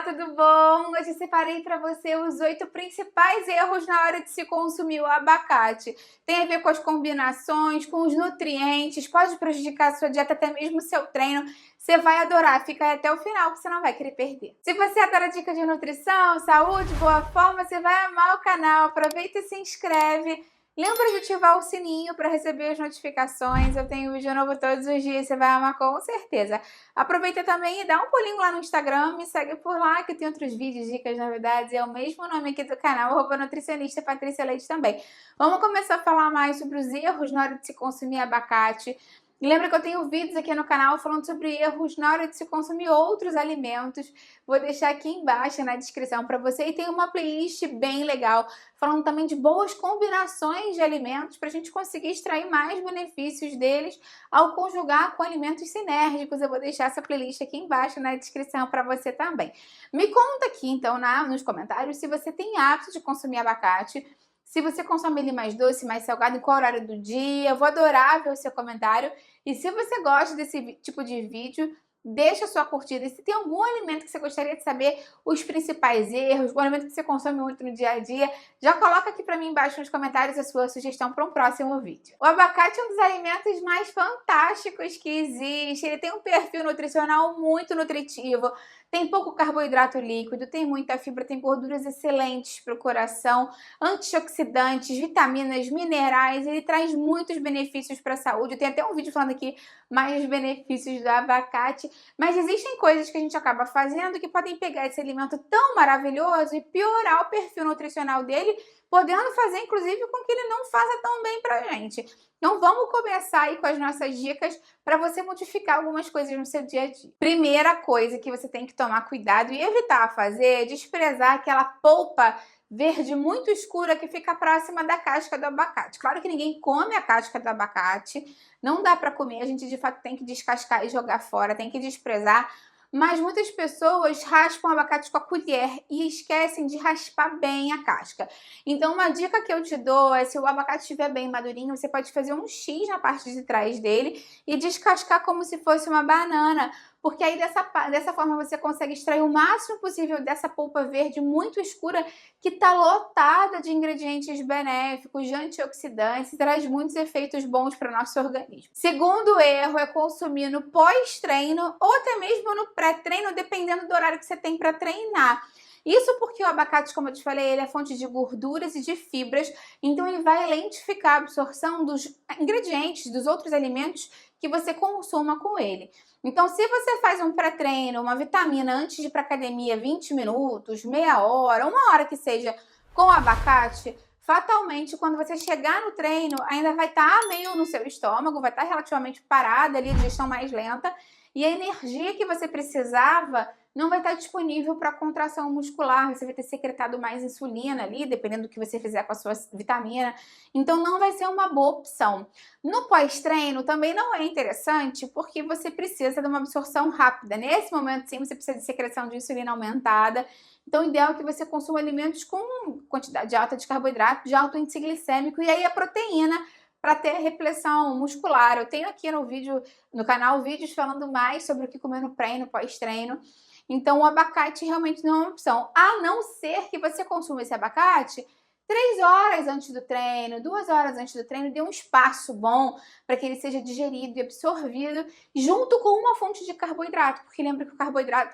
tudo bom? Hoje eu separei para você os 8 principais erros na hora de se consumir o abacate. Tem a ver com as combinações, com os nutrientes, pode prejudicar a sua dieta, até mesmo o seu treino. Você vai adorar, fica aí até o final que você não vai querer perder. Se você adora dicas de nutrição, saúde, boa forma, você vai amar o canal. Aproveita e se inscreve. Lembra de ativar o sininho para receber as notificações. Eu tenho vídeo novo todos os dias, você vai amar com certeza. Aproveita também e dá um pulinho lá no Instagram, me segue por lá que tem outros vídeos, dicas, novidades. É o mesmo nome aqui do canal, @nutricionista Patrícia Leite também. Vamos começar a falar mais sobre os erros na hora de se consumir abacate. E lembra que eu tenho vídeos aqui no canal falando sobre erros na hora de se consumir outros alimentos. Vou deixar aqui embaixo na descrição para você. E tem uma playlist bem legal, falando também de boas combinações de alimentos para a gente conseguir extrair mais benefícios deles ao conjugar com alimentos sinérgicos. Eu vou deixar essa playlist aqui embaixo na descrição para você também. Me conta aqui então nos comentários se você tem hábito de consumir abacate. Se você consome ele mais doce, mais salgado, em qual horário do dia. Eu vou adorar ver o seu comentário. E se você gosta desse tipo de vídeo, deixa a sua curtida. E se tem algum alimento que você gostaria de saber os principais erros, o alimento que você consome muito no dia a dia, já coloca aqui para mim embaixo nos comentários a sua sugestão para um próximo vídeo. O abacate é um dos alimentos mais fantásticos que existe. Ele tem um perfil nutricional muito nutritivo. Tem pouco carboidrato líquido, tem muita fibra, tem gorduras excelentes para o coração, antioxidantes, vitaminas, minerais. Ele traz muitos benefícios para a saúde. Tem até um vídeo falando aqui mais benefícios do abacate. Mas existem coisas que a gente acaba fazendo que podem pegar esse alimento tão maravilhoso e piorar o perfil nutricional dele, podendo fazer, inclusive, com que ele não faça tão bem pra gente. Então, vamos começar aí com as nossas dicas para você modificar algumas coisas no seu dia a dia. Primeira coisa que você tem que tomar cuidado e evitar fazer é desprezar aquela polpa verde muito escura que fica próxima da casca do abacate. Claro que ninguém come a casca do abacate, não dá para comer, a gente de fato tem que descascar e jogar fora, tem que desprezar. Mas muitas pessoas raspam o abacate com a colher e esquecem de raspar bem a casca. Então, uma dica que eu te dou é, se o abacate estiver bem madurinho, você pode fazer um X na parte de trás dele e descascar como se fosse uma banana. Porque aí dessa forma você consegue extrair o máximo possível dessa polpa verde muito escura que está lotada de ingredientes benéficos, de antioxidantes e traz muitos efeitos bons para o nosso organismo. Segundo erro é consumir no pós-treino ou até mesmo no pré-treino, dependendo do horário que você tem para treinar. Isso porque o abacate, como eu te falei, ele é fonte de gorduras e de fibras, então ele vai lentificar a absorção dos ingredientes, dos outros alimentos que você consuma com ele. Então, se você faz um pré-treino, uma vitamina antes de ir para academia, 20 minutos, meia hora, uma hora que seja, com abacate, fatalmente, quando você chegar no treino, ainda vai estar meio no seu estômago, vai estar relativamente parada ali, digestão mais lenta, e a energia que você precisava não vai estar disponível para contração muscular, você vai ter secretado mais insulina ali, dependendo do que você fizer com a sua vitamina, então não vai ser uma boa opção. No pós-treino também não é interessante, porque você precisa de uma absorção rápida. Nesse momento, sim, você precisa de secreção de insulina aumentada, então o ideal é que você consuma alimentos com quantidade alta de carboidrato, de alto índice glicêmico, e aí a proteína, para ter repressão muscular. Eu tenho aqui no canal vídeos falando mais sobre o que comer no pré e no pós-treino. Então, o abacate realmente não é uma opção. A não ser que você consuma esse abacate 3 horas antes do treino, 2 horas antes do treino, dê um espaço bom para que ele seja digerido e absorvido junto com uma fonte de carboidrato. Porque lembra que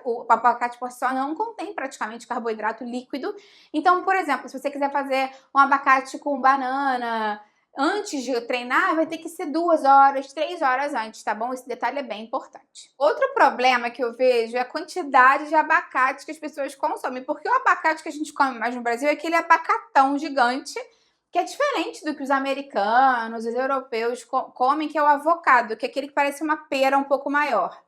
o abacate por si só não contém praticamente carboidrato líquido. Então, por exemplo, se você quiser fazer um abacate com banana antes de treinar, vai ter que ser 2 horas, 3 horas antes, tá bom? Esse detalhe é bem importante. Outro problema que eu vejo é a quantidade de abacate que as pessoas consomem, porque o abacate que a gente come mais no Brasil é aquele abacatão gigante, que é diferente do que os americanos, os europeus comem, que é o avocado, que é aquele que parece uma pera um pouco maior.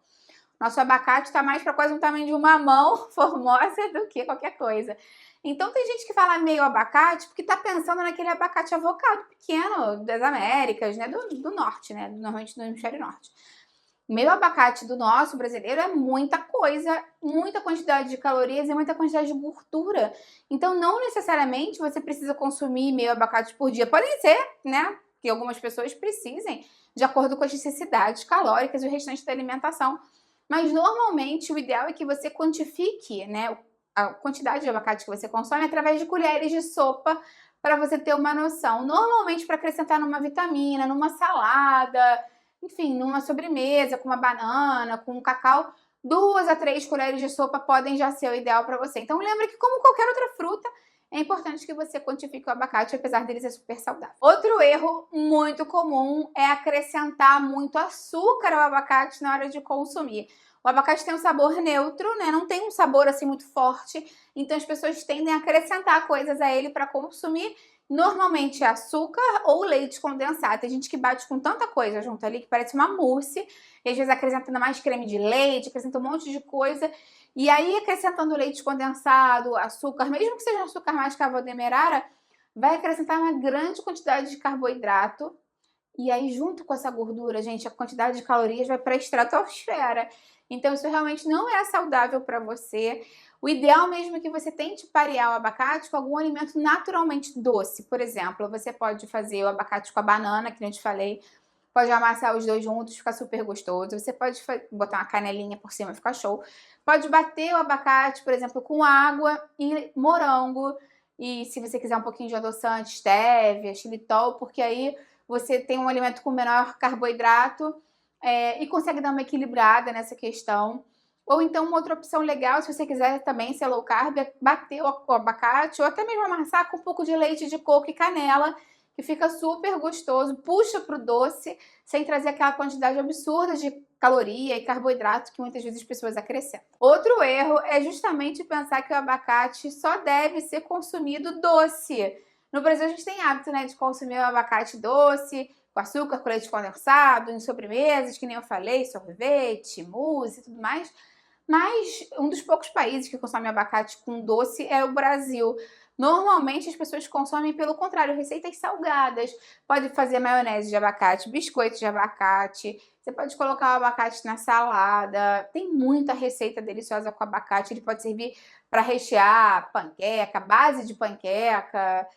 Nosso abacate está mais para quase o tamanho de uma mão formosa do que qualquer coisa. Então tem gente que fala meio abacate porque tá pensando naquele abacate avocado pequeno das Américas, né? Do norte, né? Normalmente do hemisfério norte. Meio abacate do nosso brasileiro é muita coisa, muita quantidade de calorias e muita quantidade de gordura. Então não necessariamente você precisa consumir meio abacate por dia. Podem ser, né? Que algumas pessoas precisem, de acordo com as necessidades calóricas e o restante da alimentação. Mas normalmente o ideal é que você quantifique, né, a quantidade de abacate que você consome através de colheres de sopa, para você ter uma noção. Normalmente para acrescentar numa vitamina, numa salada, enfim, numa sobremesa, com uma banana, com um cacau, 2 a 3 colheres de sopa podem já ser o ideal para você. Então lembra que, como qualquer outra fruta, é importante que você quantifique o abacate, apesar dele ser super saudável. Outro erro muito comum é acrescentar muito açúcar ao abacate na hora de consumir. O abacate tem um sabor neutro, né? Não tem um sabor assim muito forte, então as pessoas tendem a acrescentar coisas a ele para consumir. Normalmente é açúcar ou leite condensado. Tem gente que bate com tanta coisa junto ali que parece uma mousse, e às vezes acrescenta mais creme de leite, acrescenta um monte de coisa. E aí, acrescentando leite condensado, açúcar, mesmo que seja um açúcar mais demerara, vai acrescentar uma grande quantidade de carboidrato. E aí, junto com essa gordura, gente, a quantidade de calorias vai para a estratosfera. Então, isso realmente não é saudável para você. O ideal mesmo é que você tente parear o abacate com algum alimento naturalmente doce. Por exemplo, você pode fazer o abacate com a banana, que eu te falei. Pode amassar os dois juntos, fica super gostoso. Você pode botar uma canelinha por cima, fica show. Pode bater o abacate, por exemplo, com água e morango. E se você quiser um pouquinho de adoçante, stevia, xilitol, porque aí você tem um alimento com menor carboidrato e consegue dar uma equilibrada nessa questão. Ou então, uma outra opção legal, se você quiser também ser low carb, é bater o abacate ou até mesmo amassar com um pouco de leite de coco e canela, que fica super gostoso, puxa pro doce, sem trazer aquela quantidade absurda de caloria e carboidrato que muitas vezes as pessoas acrescentam. Outro erro é justamente pensar que o abacate só deve ser consumido doce. No Brasil a gente tem hábito, né, de consumir o abacate doce, com açúcar, com leite condensado, em sobremesas, que nem eu falei, sorvete, mousse e tudo mais. Mas um dos poucos países que consome abacate com doce é o Brasil. Normalmente as pessoas consomem pelo contrário, receitas salgadas. Pode fazer maionese de abacate, biscoito de abacate, você pode colocar o abacate na salada. Tem muita receita deliciosa com abacate, ele pode servir para rechear panqueca, base de panqueca,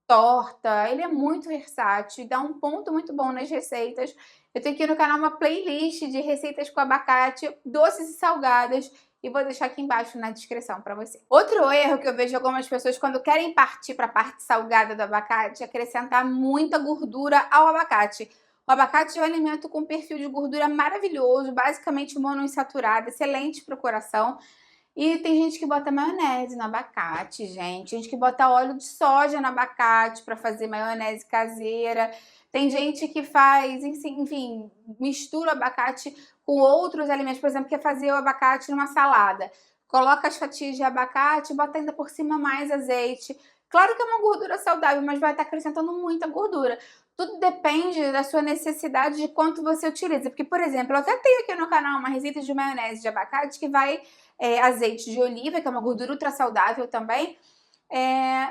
torta. Ele é muito versátil e dá um ponto muito bom nas receitas. Eu tenho aqui no canal uma playlist de receitas com abacate, doces e salgadas, e vou deixar aqui embaixo na descrição para você. Outro erro que eu vejo algumas pessoas quando querem partir para a parte salgada do abacate é acrescentar muita gordura ao abacate. O abacate é um alimento com perfil de gordura maravilhoso, basicamente monoinsaturado, excelente para o coração. E tem gente que bota maionese no abacate, gente que bota óleo de soja no abacate para fazer maionese caseira. Tem gente que faz, enfim, mistura o abacate com outros alimentos. Por exemplo, quer fazer o abacate numa salada. Coloca as fatias de abacate e bota ainda por cima mais azeite. Claro que é uma gordura saudável, mas vai estar acrescentando muita gordura. Tudo depende da sua necessidade, de quanto você utiliza. Porque, por exemplo, eu até tenho aqui no canal uma receita de maionese de abacate que vai azeite de oliva, que é uma gordura ultra saudável também,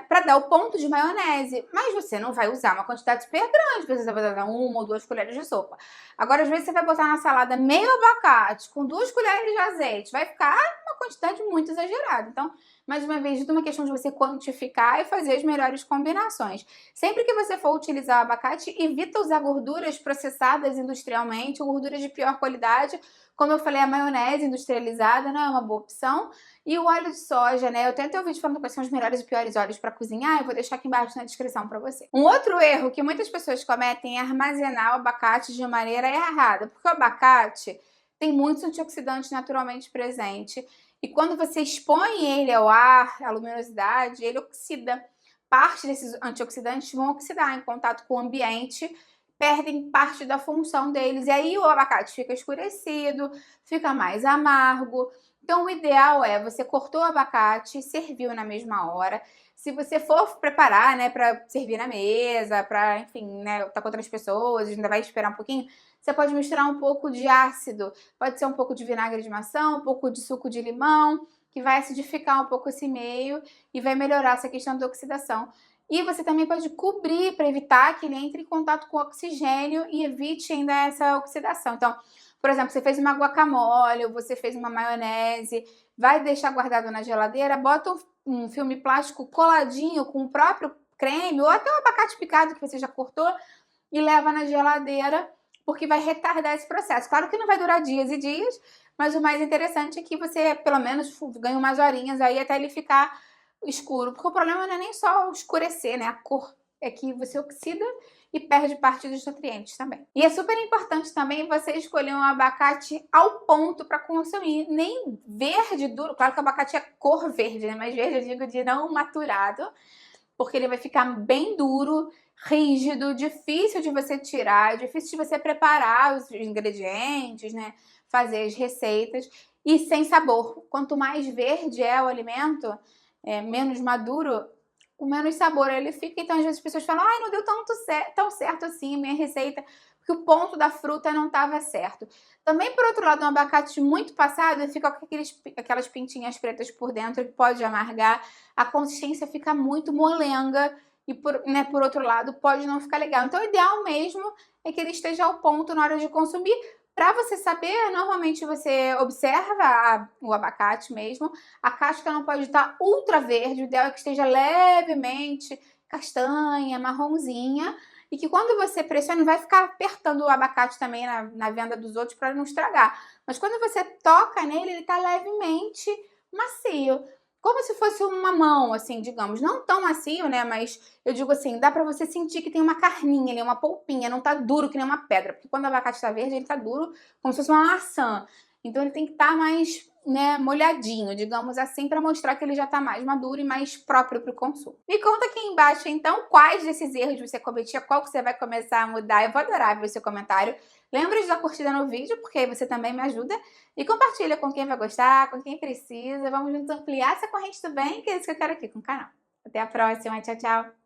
para dar o ponto de maionese. Mas você não vai usar uma quantidade super grande, você vai usar 1 ou 2 colheres de sopa. Agora, às vezes, você vai botar na salada meio abacate com 2 colheres de azeite. Vai ficar uma quantidade muito exagerada. Então, mais uma vez, tudo uma questão de você quantificar e fazer as melhores combinações. Sempre que você for utilizar o abacate, evita usar gorduras processadas industrialmente, ou gorduras de pior qualidade. Como eu falei, a maionese industrializada não é uma boa opção. E o óleo de soja, né? Eu tenho até um vídeo falando quais são os melhores e piores óleos para cozinhar, eu vou deixar aqui embaixo na descrição para você. Um outro erro que muitas pessoas cometem é armazenar o abacate de maneira errada, porque o abacate tem muitos antioxidantes naturalmente presentes, e quando você expõe ele ao ar, à luminosidade, ele oxida. Parte desses antioxidantes vão oxidar em contato com o ambiente, perdem parte da função deles, e aí o abacate fica escurecido, fica mais amargo. Então, o ideal é você cortou o abacate, serviu na mesma hora. Se você for preparar, né, para servir na mesa, para, enfim, né, tá com outras pessoas, ainda vai esperar um pouquinho, você pode misturar um pouco de ácido. Pode ser um pouco de vinagre de maçã, um pouco de suco de limão, que vai acidificar um pouco esse meio e vai melhorar essa questão da oxidação. E você também pode cobrir para evitar que ele entre em contato com o oxigênio e evite ainda essa oxidação. Então, por exemplo, você fez uma guacamole ou você fez uma maionese, vai deixar guardado na geladeira, bota um filme plástico coladinho com o próprio creme ou até o abacate picado que você já cortou e leva na geladeira, porque vai retardar esse processo. Claro que não vai durar dias e dias, mas o mais interessante é que você, pelo menos, ganha umas horinhas aí até ele ficar escuro, porque o problema não é nem só escurecer, né, a cor, é que você oxida e perde parte dos nutrientes também. E é super importante também você escolher um abacate ao ponto para consumir, nem verde duro, claro que o abacate é cor verde, né, mas verde eu digo de não maturado, porque ele vai ficar bem duro, rígido, difícil de você tirar, difícil de você preparar os ingredientes, né, fazer as receitas, e sem sabor. Quanto mais verde é o alimento, menos maduro, com menos sabor ele fica. Então, às vezes as pessoas falam, ai, não deu tão certo assim a minha receita, porque o ponto da fruta não estava certo. Também, por outro lado, um abacate muito passado, ele fica com aquelas pintinhas pretas por dentro, que pode amargar, a consistência fica muito molenga, e por outro lado, pode não ficar legal. Então, o ideal mesmo é que ele esteja ao ponto na hora de consumir. Para você saber, normalmente você observa o abacate mesmo, a casca não pode estar ultra verde, o ideal é que esteja levemente castanha, marronzinha, e que quando você pressiona, não vai ficar apertando o abacate também na venda dos outros para não estragar. Mas quando você toca nele, ele está levemente macio. Como se fosse uma mão, assim, digamos. Não tão macio, né? Mas eu digo assim, dá pra você sentir que tem uma carninha ali, uma polpinha. Não tá duro que nem uma pedra. Porque quando o abacate tá verde, ele tá duro como se fosse uma maçã. Então ele tem que estar mais, né, molhadinho, digamos assim, para mostrar que ele já tá mais maduro e mais próprio para o consumo. Me conta aqui embaixo, então, quais desses erros você cometia, qual que você vai começar a mudar. Eu vou adorar ver o seu comentário. Lembra de dar curtida no vídeo, porque aí você também me ajuda. E compartilha com quem vai gostar, com quem precisa. Vamos juntos ampliar essa corrente do bem, que é isso que eu quero aqui com o canal. Até a próxima. Tchau, tchau.